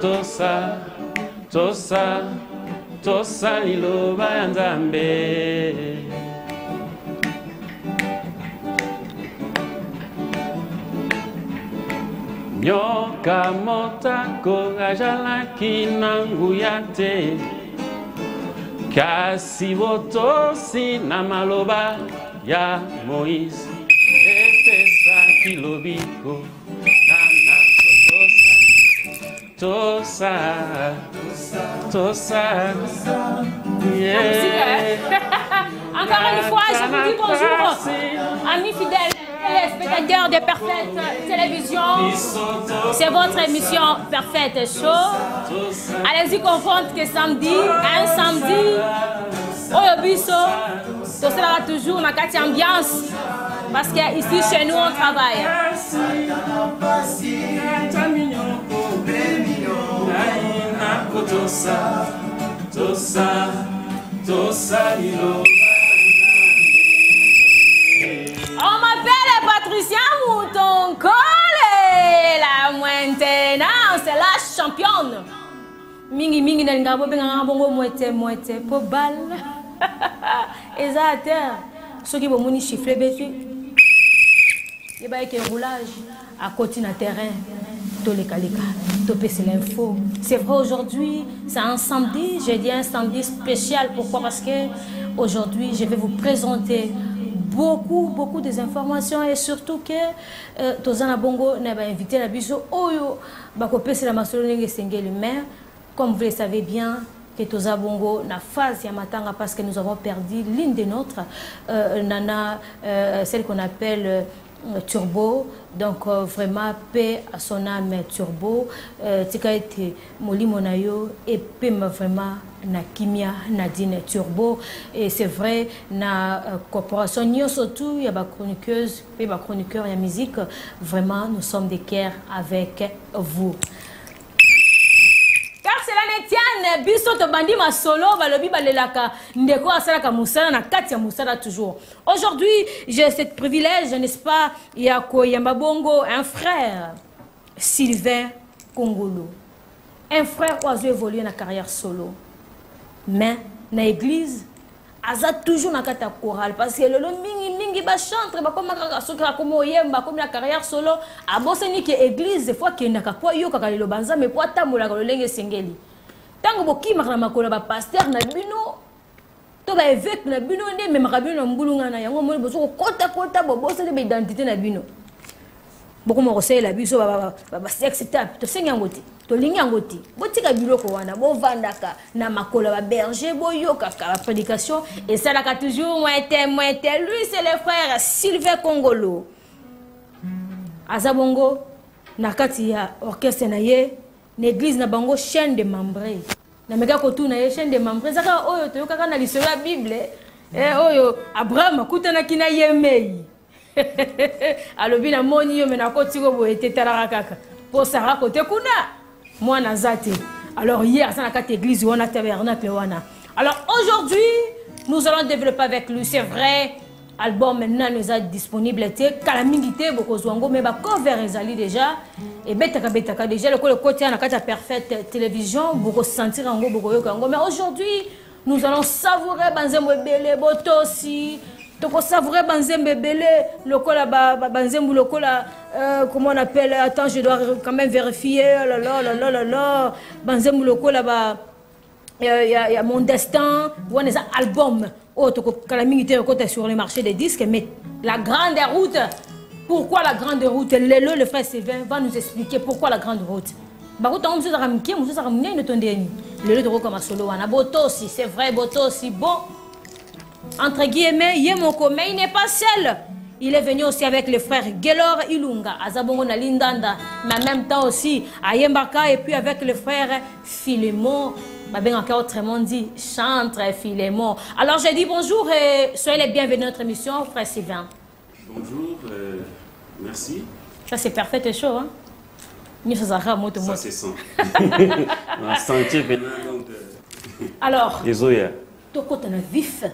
tosa, tosa, tosa liloba ya Nzambe. Nyoka motako ajalaki na nguya te, kasi botosi na maloba ya Moïse epesaki lobiko nana tosa tosa tosa yeah. Encore une fois, je vous dis bonjour, amis fidèles téléspectateurs de Parfaite Télévision. C'est votre émission Parfaite Show. Allez-y comprendre que samedi, un samedi, au biso, ce sera toujours dans cette ambiance. Parce que ici chez nous on travaille. On m'appelle Patricia Mouton Collé, la maintenance, la championne. Mingi mingi na ngabo benga bongo moite po bal. Exact. Ceux qui vont moni chiffrer béfi. Il y a un roulage à côté du terrain. Tous les calika, c'est l'info. C'est vrai aujourd'hui, c'est un samedi. J'ai dit un samedi spécial. Pourquoi? Parce que aujourd'hui, je vais vous présenter beaucoup des informations et surtout que Tozana Bongo n'a pas invité la biso oyo bakopé c'est la masolonenge sengeli mais comme vous le savez bien que Toza Bongo na phase ya matanga parce que nous avons perdu l'une de notre nana celle qu'on appelle Turbo, donc vraiment paix à son âme Turbo, tika été moli monayo et paix vraiment na Kimia Nadine Turbo et c'est vrai na corporation nyo surtout il y a ba chroniqueuse et ba chroniqueur et musique vraiment nous sommes des cœurs avec vous. Car cela ne tient biso to bandi ma solo balobi balelaka ndeko asalaka musala na kati ya musala toujours. Aujourd'hui, j'ai ce privilège, n'est-ce pas, yako yamba bongo un frère Sylvain Kongolo. Un frère qui a évolué na carrière solo. Mais na église aza toujours na kata chorale parce que lolo mingi ba chantre ba koma ka soka comme oyemba comme la carrière solo aboseni ke église fois ke ndaka po yo kaka lelo banza mais po tamola ka lolenge sengeli tango bokima na makola ba pasteur na bino to ba évêque na bino nde me makabino mbulunga na yango mo bozo kota bo boseli ba identité na bino beaucoup mo conseil la biso ba sexe tap to senga ngoti to linga ngoti botika biloko wana bo vandaka na makola ba berger bo yoka ka prédication et ça la toujours moite lui c'est le frère Sylvain Kongolo azabongo na kati ya orchestre na ye l'église na bango chaîne de membre na meka ko tuna ye chaîne de membre zaka oyo to yoka na lisolo ya bible oyo Abraham kutana kina yemei alobi na moni yo mena ko tiko bo etetala kaka po sara kote kuna mwana zate. Alors hier ça na kati église wana tabernacle wana. Alors aujourd'hui nous allons développer avec lui, c'est vrai album maintenant nous est disponible était kalamingité boko zwango mais ba cover ezali déjà et betaka déjà le côté na kati Parfaite Télévision boko sentir ngo boko yoka ngo mais aujourd'hui nous allons savourer banzembo belé botosi donc on savourait banzembe belé lokola banzembo lokola comment on appelle, attends je dois quand même vérifier là banzembo lokola il y a mon destin on des albums autre sur le marché des disques mais la grande route pourquoi la grande route le frère Sylvain va nous expliquer pourquoi la grande route c'est vrai botosi bon entre guillemets, mais il n'est pas seul. Il est venu aussi avec le frère Gelor Ilunga, Azabongo Nalindanda, mais en même temps aussi à Yembaka et puis avec le frère Philémon. Autrement dit, chantre Philémon. Alors je dis bonjour et soyez les bienvenus à notre émission, frère Sylvain. Bonjour, merci. Ça c'est parfait et chaud, hein? Ça c'est son. On a senti maintenant donc. Alors, désolé. tu as vif.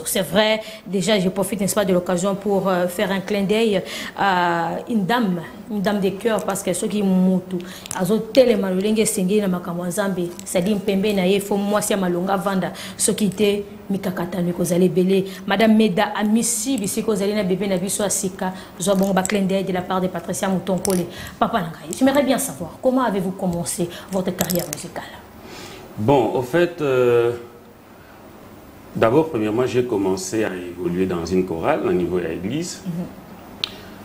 C'est vrai, déjà je profite n'est-ce pas de l'occasion pour faire un clin d'œil à une dame de cœur, parce que ceux qui mutu azo telema lolenge sengi na makambo nzambe c'est-à-dire mpembe na ye fo moi sia malonga vanda ce qui était mikakatano kozali belé madame Meda Amisi bisiko zali na bébé na biso asika zo bon ba clin d'œil de la part de Patricia Mutonkole. Papa Nangai, j'aimerais bien savoir comment avez-vous commencé votre carrière musicale? Bon, au fait d'abord, premièrement, j'ai commencé à évoluer dans une chorale au niveau de l'église.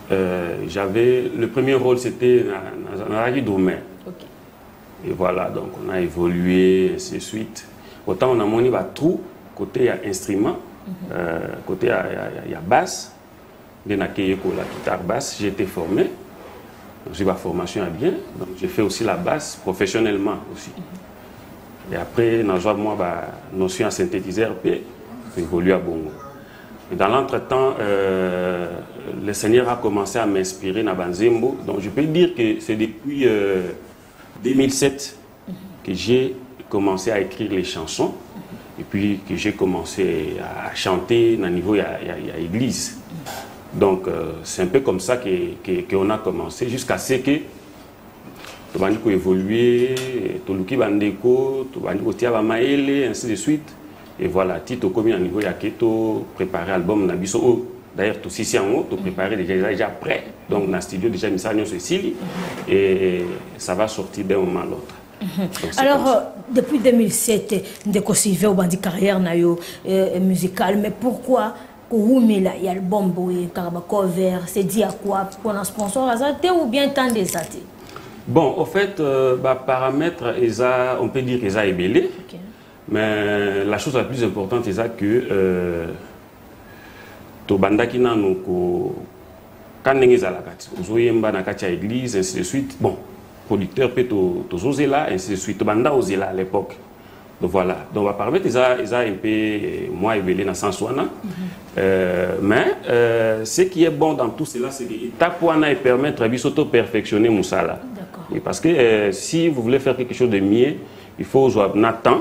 Le premier rôle, c'était dans la rue d'Omer. Et voilà, donc on a évolué, ainsi de suite. Autant on a monté tout, côté instrument, côté il y a basse, il y a la guitare basse, j'ai été formé. J'ai ma formation à bien, donc j'ai fait aussi la basse professionnellement aussi. Et après, dans la notion à synthétiseur, j'ai évolué à Bongo. Et dans l'entretemps, le Seigneur a commencé à m'inspirer dans Banzembo. Donc je peux dire que c'est depuis 2007 que j'ai commencé à écrire les chansons. Et puis que j'ai commencé à chanter dans le niveau, il y a l'église. Donc c'est un peu comme ça qu'on a commencé, jusqu'à ce que tu as évolué, tu as bandeko, tu as maele, ainsi de suite. Et voilà, Tito comme à niveau il y a préparé l'album Nabiso. D'ailleurs, tout ici en haut, tu préparé déjà prêt. Donc dans le studio déjà mis ça Cécile et ça va sortir d'un moment à l'autre. Alors depuis 2007, vous avez au bandi carrière musicale, mais pourquoi il y a l'album cover, c'est dit à quoi pour un sponsor ou bien tant des athées? Bon, au fait, paramètres, on peut dire qu'ils ont ébélé, mais la chose la plus importante c'est que to bandaki nanu ko kanenge za la kati ozoyemba na kati ya église ainsi de suite. Bon, producteur peut to zozela ainsi de suite. To banda ozela à l'époque. Donc voilà. Donc va paramètres ils ont un peu moins ébélé dans sens wana. Mais ce qui est bon dans tout cela c'est que étape wana et permettre à bisoto perfectionner musala. Et parce que si vous voulez faire quelque chose de mieux, il faut jouer Nathan.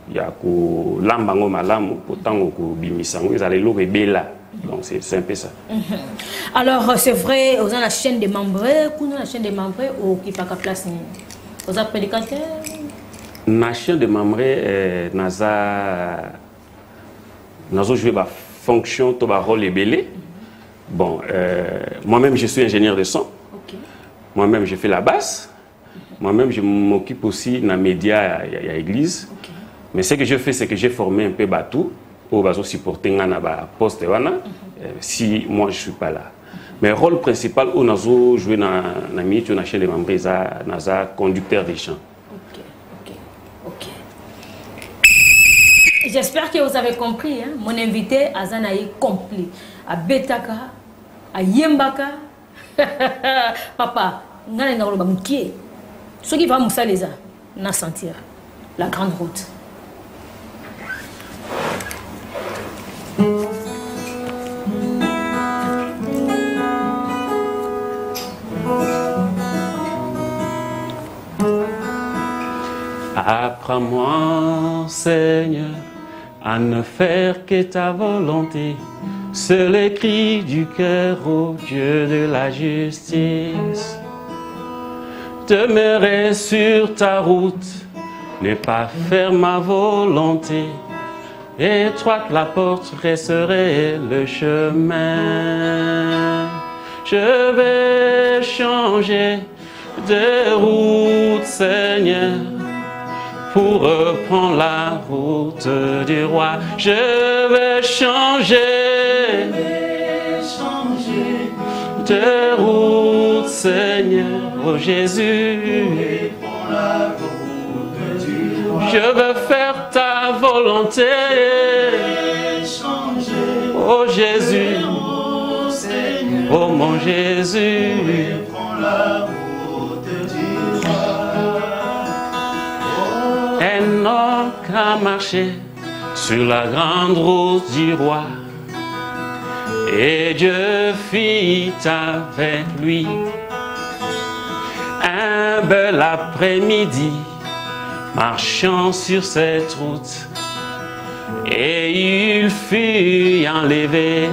Il y a ko lambango malamu potango ko bimisango ils allaient lo rebela. Donc c'est un peu ça. Alors c'est vrai, vous avez la chaîne des membres, la chaîne des membres ou qui pas place ni. Vous avez prédicateur. La chaîne des membres naza joué la fonction to ba rôle belé. Bon, moi-même je suis ingénieur de son. Moi-même je fais la basse. Moi-même je m'occupe aussi dans les médias à l'église. Mais ce que je fais, c'est que j'ai formé un peu Batou pour supporter un poste si moi je ne suis pas là. Mais le rôle principal, on a joué dans la chaîne des membres, c'est conducteur des chants. Ok. J'espère que vous avez compris. Hein? Mon invité, Azanaï complet. À Betaka, à Yembaka. Papa, ce qui va me faire les a sentir la grande route. Apprends-moi, Seigneur, à ne faire que ta volonté. Seul les cris du cœur, ô Dieu de la justice. Demeurer sur ta route, ne pas faire ma volonté. Étroite la porte, resserrer le chemin. Je vais changer de route, Seigneur, pour reprendre la route du roi. Je vais changer de route, Seigneur, oh Jésus. Je veux faire ta volonté, oh Jésus, oh mon Jésus. Enoch a marché sur la grande route du roi et Dieu fit avec lui un bel après-midi. Marchant sur cette route, et il fut enlevé.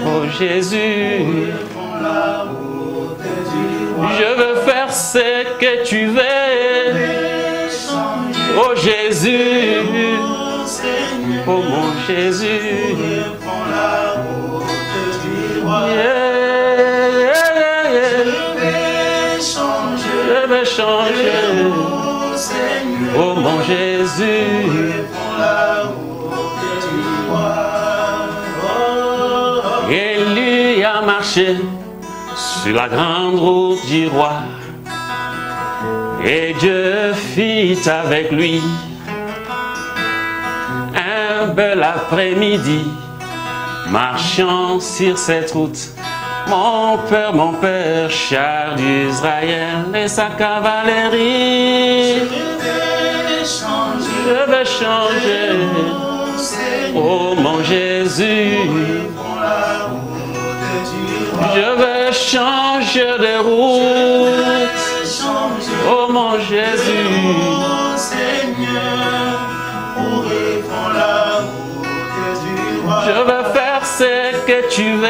Oh Jésus, je veux faire ce que tu veux. Oh Jésus, oh mon Jésus, je veux changer. Oh mon Jésus, et lui a marché sur la grande route du roi, et Dieu fit avec lui un bel après-midi, marchant sur cette route. Mon père, char d'Israël et sa cavalerie. Je veux changer, oh mon Jésus. Je veux changer de route, oh mon Jésus. Je veux faire ce que tu veux,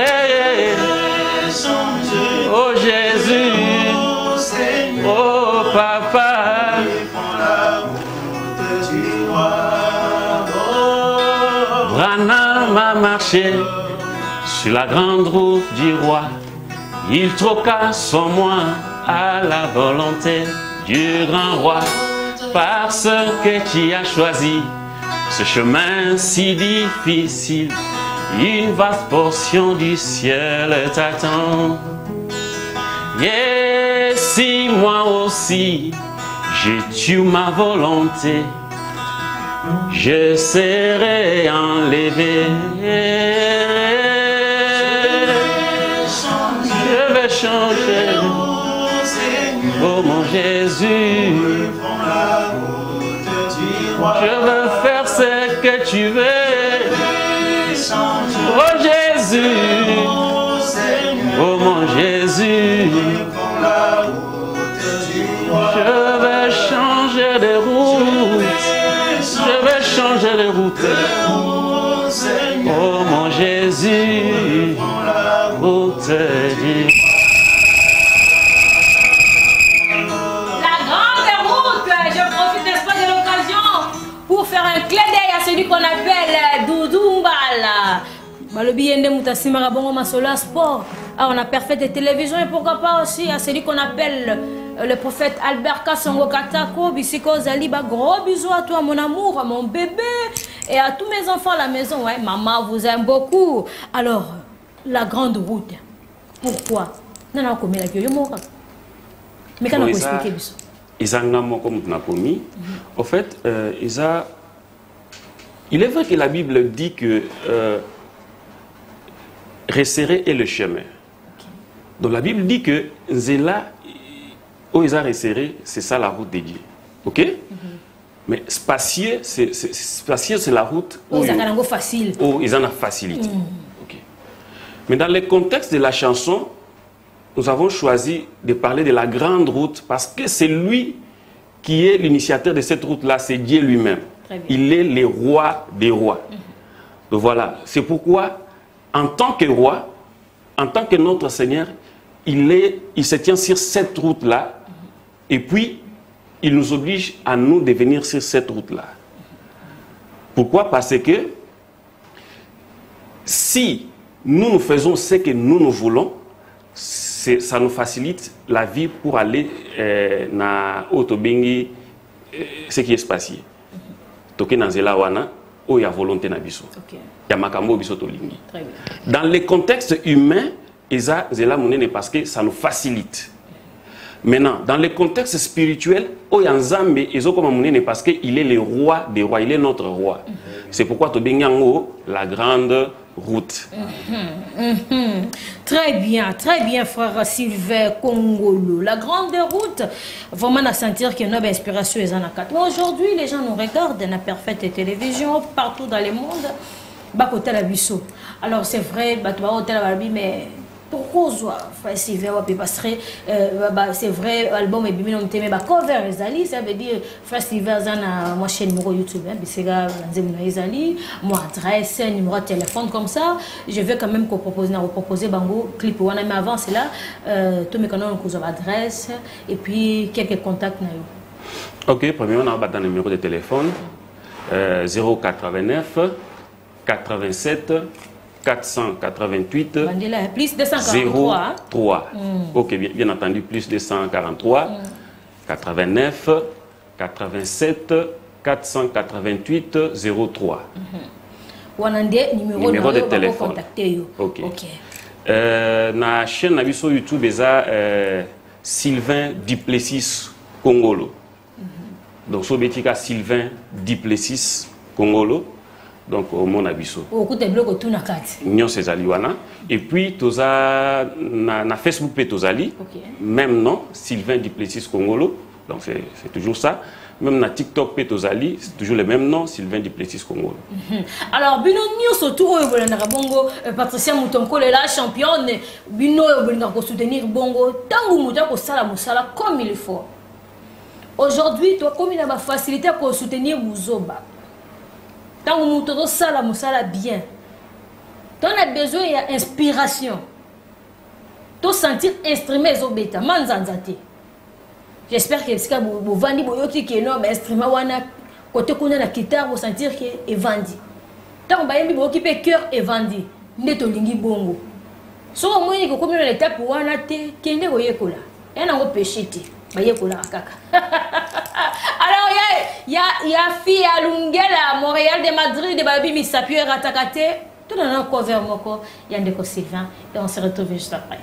oh Jésus, oh Papa. Branham a marché sur la grande route du roi. Il troqua son moi à la volonté du grand roi, parce que tu as choisi ce chemin si difficile. Une vaste portion du ciel t'attend. Et si moi aussi j'ai tué ma volonté, je serai enlevé. Je vais changer, oh mon Jésus. Je veux faire ce que tu veux, oh Jésus, oh mon Jésus. Je vais changer de route, je vais changer de route, oh mon Jésus, route du... La grande route, je profite n'est-ce pas de l'occasion pour faire un clin d'œil à celui qu'on appelle Doudou Mbala. Balobi yende mutasimara bongo masola sport. Ah, on a parfait de télévision et pourquoi pas aussi à celui qu'on appelle le prophète Albert Kassongo Katako. Bisiko Zaliba, gros bisous à toi mon amour, à mon bébé et à tous mes enfants à la maison. Ouais, maman vous aime beaucoup. Alors, la grande route, pourquoi? Non, non, comme la gueule, mais quand on peut expliquer bisous. En fait, il est vrai que la Bible dit que resserrer est le chemin. Donc la Bible dit que Zéla, où ils ont resserré, c'est ça la route de Dieu. Ok? Mais spacieux, c'est la route où ils en ont facilité. Okay. Mais dans le contexte de la chanson, nous avons choisi de parler de la grande route parce que c'est lui qui est l'initiateur de cette route-là, c'est Dieu lui-même. Il est le roi des rois. Donc voilà, c'est pourquoi, en tant que roi, en tant que notre Seigneur, il se tient sur cette route-là et puis il nous oblige à nous de venir sur cette route-là. Pourquoi? Parce que si nous faisons ce que nous voulons, ça nous facilite la vie pour aller dans Otobengi, ce qui est spatial. Toké dans Zela wana, où il y a volonté na biso. Il y a makambo biso tolingi. Dans le contexte humain, Zela monene parce que ça nous facilite. Maintenant, dans le contexte spirituel, Oyanzambe parce qu'il est le roi des rois, il est notre roi. C'est pourquoi Tobengango, la grande route. Très bien, frère Sylvain Kongolo. La grande route, vraiment à sentir qu'il y a une inspiration. Aujourd'hui, les gens nous regardent dans la parfaite télévision, partout dans le monde. Alors c'est vrai, mais pourquoi festival parce que c'est vrai album et bien on t'aime cover ezali ça veut dire festival na ma chaîne numéro YouTube c'est là nzemuna ezali moi adresse numéro de téléphone comme ça je vais quand même proposer bango clip wana mais avant c'est là tous mes canaux on adresse et puis quelques contacts na yo. OK, premièrement on a un numéro de téléphone 089 87 488 plus 243 03. OK, bien entendu, plus 243 89 87 488 03. Numéro de téléphone. OK. Na chaîne na biso YouTube eza Sylvain Duplessis Congolo. Donc so betika Sylvain Duplessis Congolo. Donc au mon abisso. Nyon Césali wana. Et puis toza na Facebook pe tozali. Même nom Sylvain Duplessis Congolo. Donc c'est toujours ça. Même na TikTok pe tozali, c'est toujours le même nom Sylvain Duplessis Congolo. Alors bino nyonso tour oyo bolanda bongo Patricia Mutomko la championne bino oyo bolinga ko soutenir bongo tangu muta ko sala musala comme il faut. Aujourd'hui toi comme il a ma facilité pour soutenir Muzoba. Tant que nous sala musala bien, tu as besoin d'inspiration. Tu sentir instrument zobeta manzanzate. J'espère que si vous vendez boyoki qui énorme instrument wana côté kuna la guitare vous sentir que est vendu. Tant que bayembi boyoki pe cœur est vendu. Ndeto lingi bongo. So au moins que comme une étape wana te kende koyekola. Yana ngo péché bayekola kaka. Alors il y a fille à Lungela, Montréal, de Madrid, de Babi Misapio et Ratakate. Tout dans un cover moko, il y a Ndeko Sylvain et on se retrouve juste après.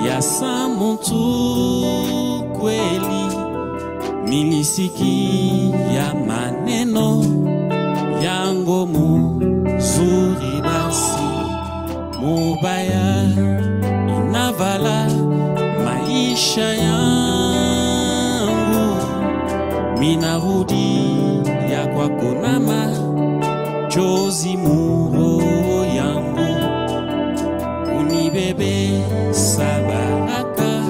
Ya samuntu kweli milisiki ya maneno yango muzuri basi mubaya inavala maisha yangu minarudi ya kwako na machozi muro yangu unibebe sabaraka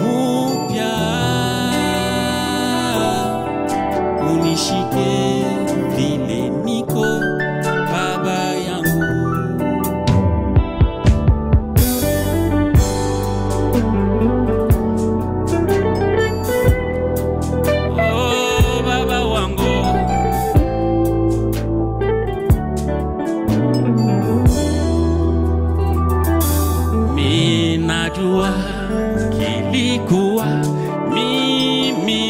mupya unishike vile niko baba yangu. Oh baba wangu minajua kilikuwa mimi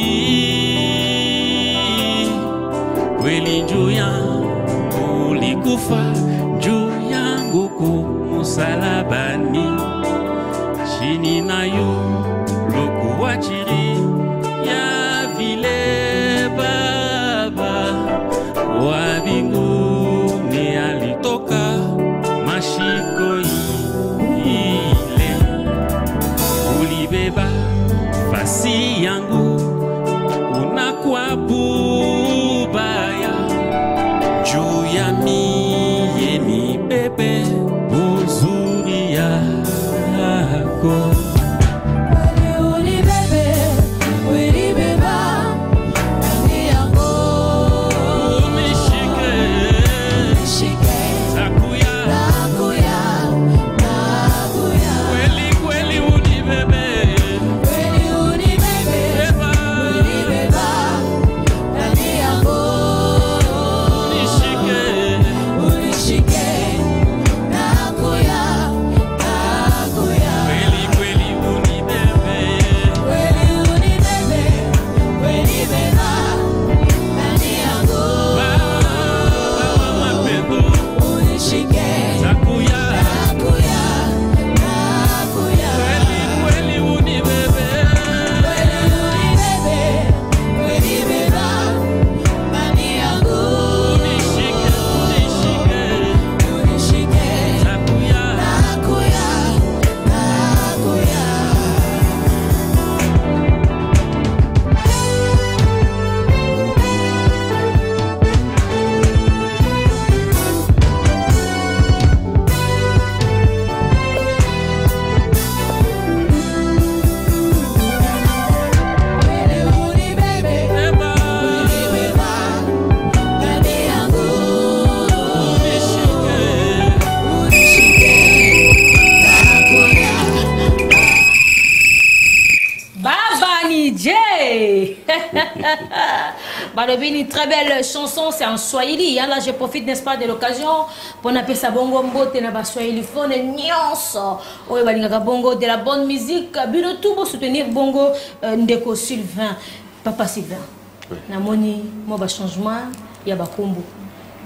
kweli juu yangu ulikufa juu yangu kumusalabani chini nayo lokuwa chini ya vile baba wa mbinguni alitoka mashiko ile ulibeba fasi yangu unakuwa bubaya juu ya mie ni bebe uzuri yako. Shike, Une très belle chanson, c'est en Swahili. Là, je profite, n'est-ce pas, de l'occasion pour appeler ça bongo mbote na Swahili phone nyonso. Oui, bongo de la bonne musique. Bino tout pour soutenir bongo Ndeko Sylvain, Papa Sylvain. Namoni mo ba changement ya ba kombo.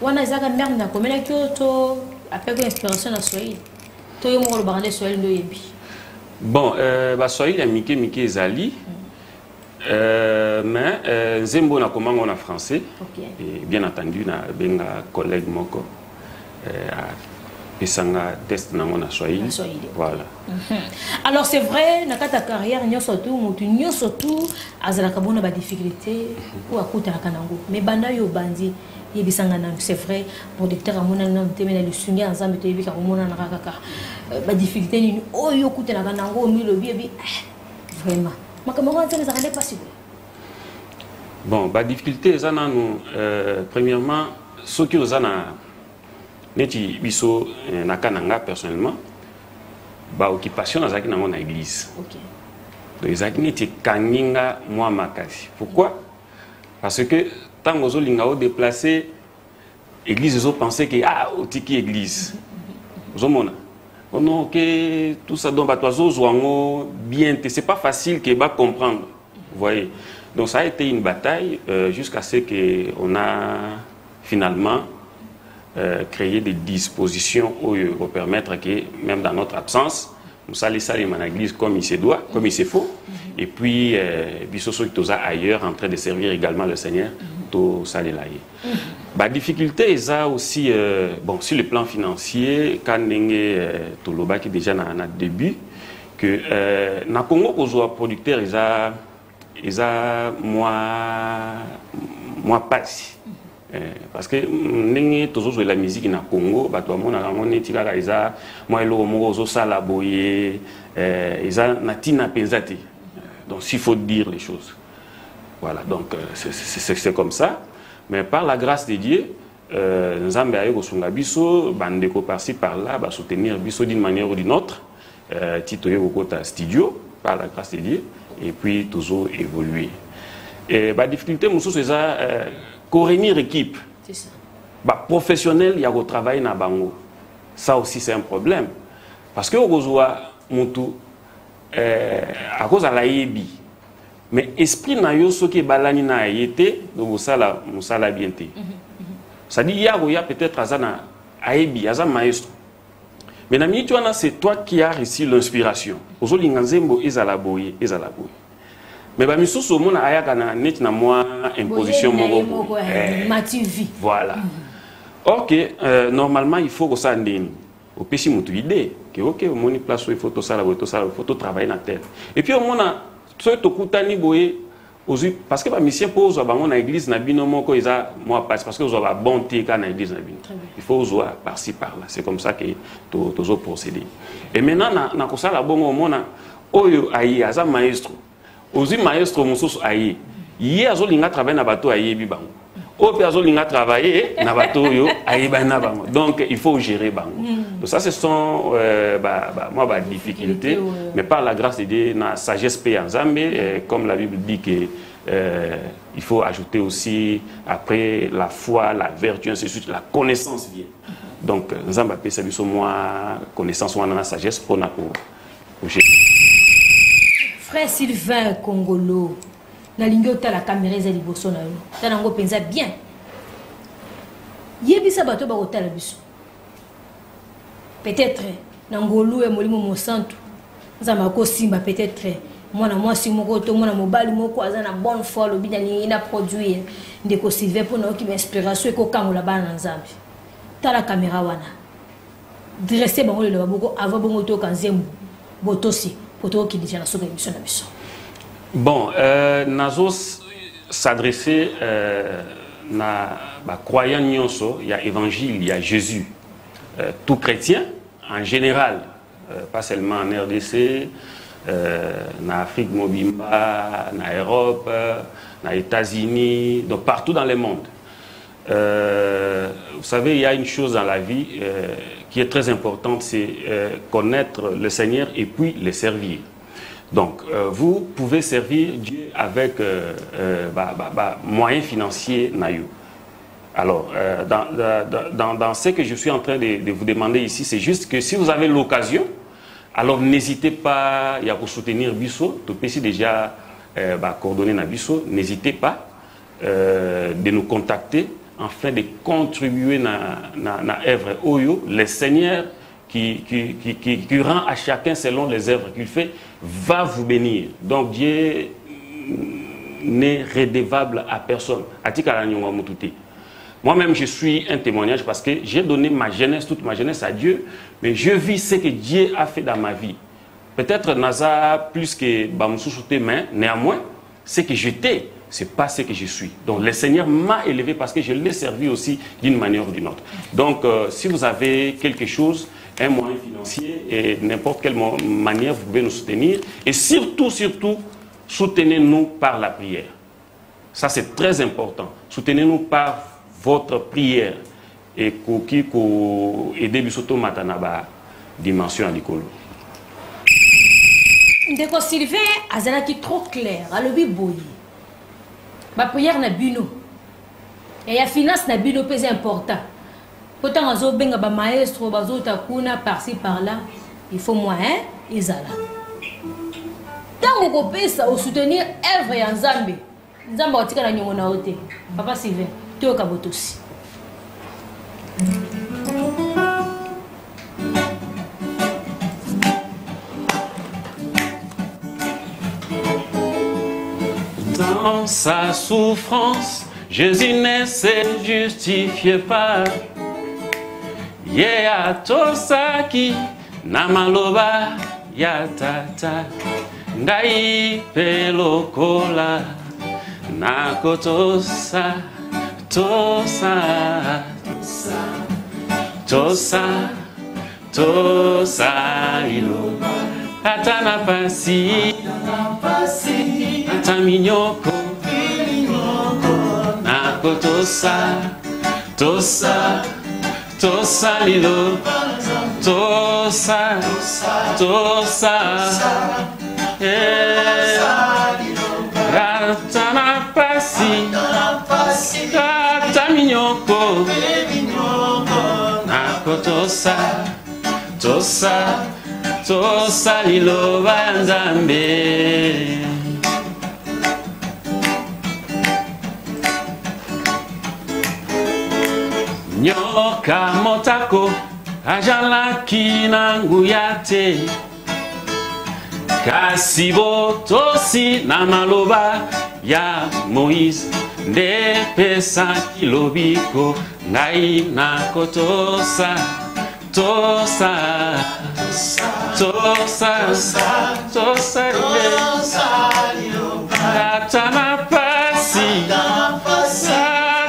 Wana zaka merde na komela kyoto après une inspiration na Swahili. To yo mo lo barande Swahili ndo yebi. Bon, ba Swahili ya Mike ezali. Mais Zembo na comment on a français. Okay. Et bien entendu na benga collègue moko pisanga test na mona Swahili. Voilà. Alors c'est vrai na kata carrière nyo surtout azala kabona ba difficulté ou akuta na kanango. Mais banda yo bandi yebisanga na c'est vrai producteur amona na mtemela lusunga nzambe to yebika komona na kaka ba difficulté ni oyo kuta na kanango mi lobi ebi vraiment. Bon, la difficulté, premièrement, ce qui est neti biso nakananga personnellement, ba occupation dans l'église. OK. Donc ezaki neti kaninga moi makasi. Pourquoi? Parce que tant que ozolinga o déplacer église ils ont pensé que otiki église. Ozomona. Non, que tout ça donc bien, c'est pas facile que va comprendre. Vous voyez. Donc ça a été une bataille jusqu'à ce qu'on a finalement créé des dispositions pour permettre que même dans notre absence, nous allons salir à l'église comme il se doit, comme il se faut. Et puis, Bissoso qui ailleurs en train de servir également le Seigneur, tout ça là. La difficulté est ça aussi, bon, sur le plan financier, quand tout le qui déjà dans le début, que dans le Congo, les producteurs, ils ont moins pas. Parce que nous toujours la musique dans le Congo, ils ont donc s'il faut dire les choses. Voilà, donc c'est comme ça. Mais par la grâce de Dieu, nous avons biso bandeko par-ci par-là, soutenir biso d'une manière ou d'une autre. Tito Yokota studio, par la grâce de Dieu, et puis toujours évoluer. Et la difficulté, c'est ça, réunir équipe. C'est ça. Professionnel, il y a au travail na bango. Ça aussi c'est un problème. Parce que à cause de la yebi. Mais esprit na yo soki balani na yete donc musala bien té. Ça dit il y a peut-être azana ayebi azana maestro. Mais na minute c'est toi qui as reçu l'inspiration. Ozoli nganzembo ezala boye. Mais ba misusu mona ayaka na net na moi imposition moko. Mativi. Voilà. OK, normalement il faut que ça ndeni. Au péché mutu idée que OK au moni place il faut tout ça faut travailler na terre. Et puis au mona soit tokutani boye parce que ba mission pose ba mon église na bino moko eza moi passe parce que vous avez bonté quand na église na bino. Il faut voir par-ci par-là. C'est comme ça que toujours procéder. Et maintenant na ko sala bongo mona oyo ayi aza maestro. Ozi maestro mususu ayi. Yi azolinga travailler na bato ayi bi bango. Donc il faut gérer bango. Donc ça ce sont moi difficultés, mais par la grâce de Dieu, la sagesse paye en Zambie, comme la Bible dit que il faut ajouter aussi après la foi, la vertu, ainsi de suite, la connaissance vient. Donc Zambie paye ça moi connaissance ou la sagesse pour gérer. Frère Sylvain Congolo. Na lingo ta la caméra za liboso na yo ta nango penza bien yebisa bato ba kotala biso peut-être nangolu e molimo mo santu nzama ko simba peut-être mwana mwasi moko to mwana mobali moko aza na bonne foi lo bina ina produire ndeko Sylvain pour na ki inspiration ko kangola bana nzambe ta la caméra wana dresser bango le baboko avant bongo to kanzembo botosi poto ki déjà na soka émission na biso. Bon, Nazos s'adresser na croyant nyonso, il y a évangile, il y a Jésus. Tout chrétien en général, pas seulement en RDC, en Afrique Mobimba, en Europe, en États-Unis, donc partout dans le monde. Vous savez, il y a une chose dans la vie qui est très importante, c'est connaître le Seigneur et puis le servir. Donc, vous pouvez servir Dieu avec moyens financiers naïo. Alors, dans ce que je suis en train de vous demander ici, c'est juste que si vous avez l'occasion, alors n'hésitez pas, il y a pour soutenir Bisso, tout petit déjà coordonner na Bisso, n'hésitez pas de nous contacter afin de contribuer na œuvre Oyo, les seigneurs qui rend à chacun selon les œuvres qu'il fait, va vous bénir. Donc Dieu n'est redevable à personne. Moi-même, je suis un témoignage parce que j'ai donné ma jeunesse, toute ma jeunesse à Dieu, mais je vis ce que Dieu a fait dans ma vie. Peut-être Naza plus que Bamoussou mais néanmoins, ce que j'étais, ce n'est pas ce que je suis. Donc le Seigneur m'a élevé parce que je l'ai servi aussi d'une manière ou d'une autre. Donc si vous avez quelque chose, un moyen financier et n'importe quelle manière, vous pouvez nous soutenir. Et surtout, soutenez-nous par la prière. Ça, c'est très important. Soutenez-nous par votre prière et qui aider bisoto matanaba dimension à l'école. Ndeko Sylvain azalaki trop clair alobi boyi. Ba prière na bino. Et ya finance na bino pèse important. Pourtant azo benga ba maestro bazo takuna par-ci par-là, il faut moyen ezala. Tango ko pesa au soutenir œuvre ya Nzambe. Nzambe otika na nyongo na ote. Papa Sylvain Toka Botosi. Dans sa souffrance, Jésus ne se justifie pas. Yeah, tosaki namaloba ya tata ngai pelokola nakotosa tosa ilo atana pasi ataminyoko nakotosa tosa lilo tosa atana pasi ataminyoko nakotosa tosa lilo banzambe. Nyoka motako ajalaki nangu yate kasi botosi na maloba ya Moïse nde pesa kilobiko ngai nakotosa atana pasi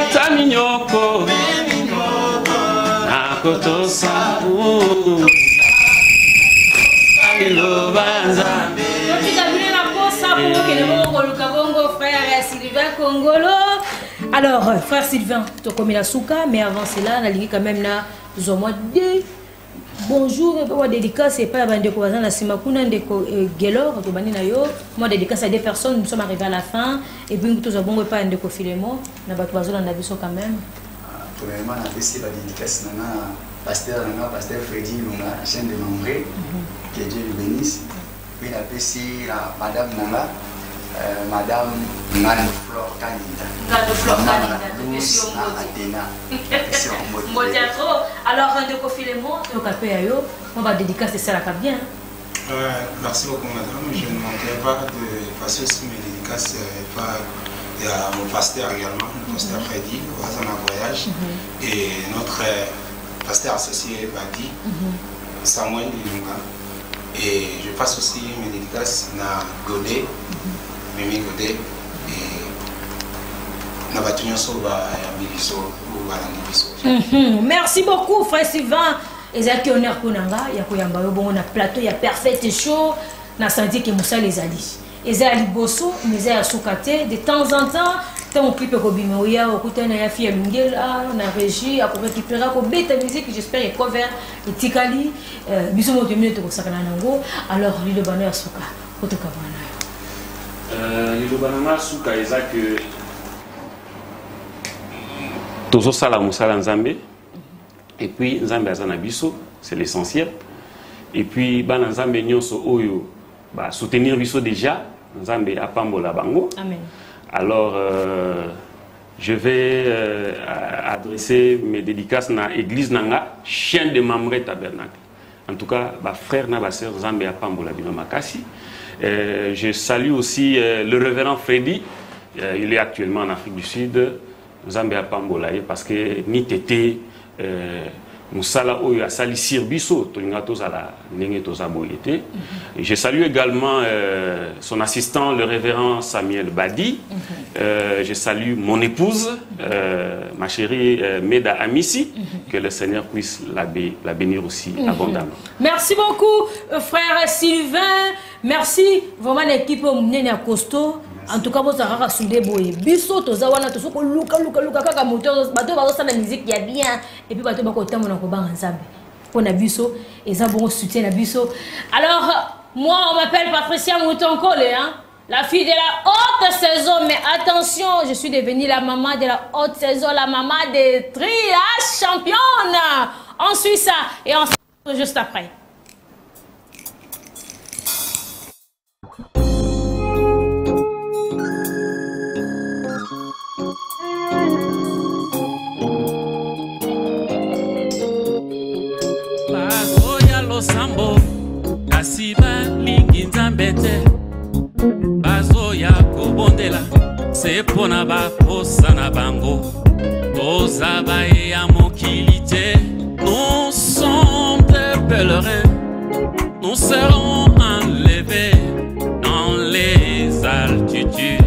ataminyoko nakotosa frère Sylvain Congolo. Alors, frère Sylvain, tu as la souka, mais avant cela, on a dit quand même là, bonjour, et dédicace, et pas la décoration, la Simakuna, Gelor, moi dédicace à des personnes, nous sommes arrivés à la fin, et puis nous avons pas un déco Philémon, on a quand même. Premièrement, on a laissé la dédicace à pasteur Freddy Lunga, chaîne de Mambré, que Dieu le bénisse. Puis on a laissé la madame Nanga, madame Nano Flore Canida. Alors, un de Philémon, on va dédicacer ça là bien. Merci beaucoup, madame. Je ne manquerai pas de passer aussi mes dédicaces. Il y a mon pasteur également, le pasteur Freddy, au voyage, et notre pasteur associé Badi, Samuel Lunga. Et je passe aussi mes dédicaces à Godé, Mimi Godé, et merci beaucoup, frère Sylvain. Ezaki honneur Konanga, il y a Koyamba, on a plateau, il y a parfait show, na senti que Moussa les a dit. Ezali bosso, mais ezali soukate de temps en temps. Tant clip Robino, il y a un fille Lungela, on a régi, à récupérer la bête musique, j'espère qu'il y a cover, et Tikali, bisous, alors, lui le bonheur souka. Kote Kabana. Lilobananga suka eza que tozo sala musala nzambe et puis nzambe azana biso, c'est l'essentiel. Et puis bana nzambe nyonso oyo ba soutenir biso déjà nzambe apambola bango. Amen. Alors je vais adresser mes dédicaces na église nanga Chien de Mambré Tabernacle. En tout cas, ba frère na ba sœur nzambe apambola bino makasi. Je salue aussi le révérend Freddy. Il est actuellement en Afrique du Sud. Nzambe apambola parce que ni tété musala oyo asali sirbiso tolinga tozala ndenge tozaboyete. Je salue également son assistant le révérend Samuel Badi. Je salue mon épouse ma chérie Meda Amissi. Que le Seigneur puisse la bénir aussi abondamment. Merci beaucoup frère Sylvain. Merci vraiment l'équipe menée à costaud. En tout cas, vous avez soudé boy. Biso tozawana to soko luka kaka moteur bato ba la musique ya bien et puis bato ba ko tamona ko ba ensemble. On a biso et ça bon soutien na biso. Alors moi on m'appelle Patricia Moutonkole hein, la fille de la haute saison, mais attention, je suis devenue la maman de la haute saison, la maman des trias championnes. On suit ça et on se retrouve juste après. Sambo kasiba lingi nzambete bazo ya kobondela se pona ba posa na bango tozaba ya mokilite. Nous sommes des pèlerins, nous serons enlevés dans les altitudes.